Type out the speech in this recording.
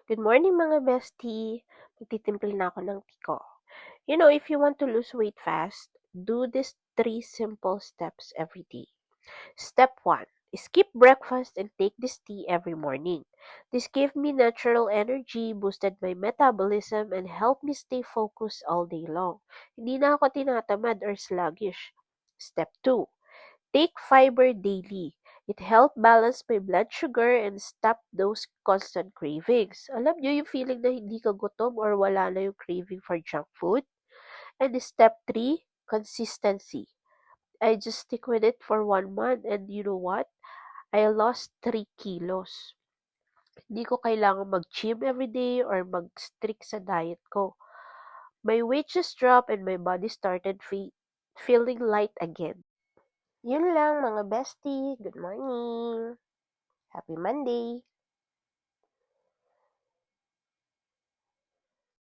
Good morning mga bestie. Magtitimpla na ako ng tiko. If you want to lose weight fast, do these three simple steps every day. Step 1. Skip breakfast and take this tea every morning. This gave me natural energy, boosted my metabolism, and helped me stay focused all day long. Hindi na ako tinatamad or sluggish. Step 2. Take fiber daily. It helps balance my blood sugar and stop those constant cravings. Alam niyo yung feeling na hindi ka gutom or wala na yung craving for junk food? And step 3, consistency. I just stick with it for 1 month and you know what? I lost 3 kilos. Hindi ko kailangan mag-gym everyday or mag-strict sa diet ko. My weight just dropped and my body started feeling light again. Yun lang mga bestie. Good morning. Happy Monday.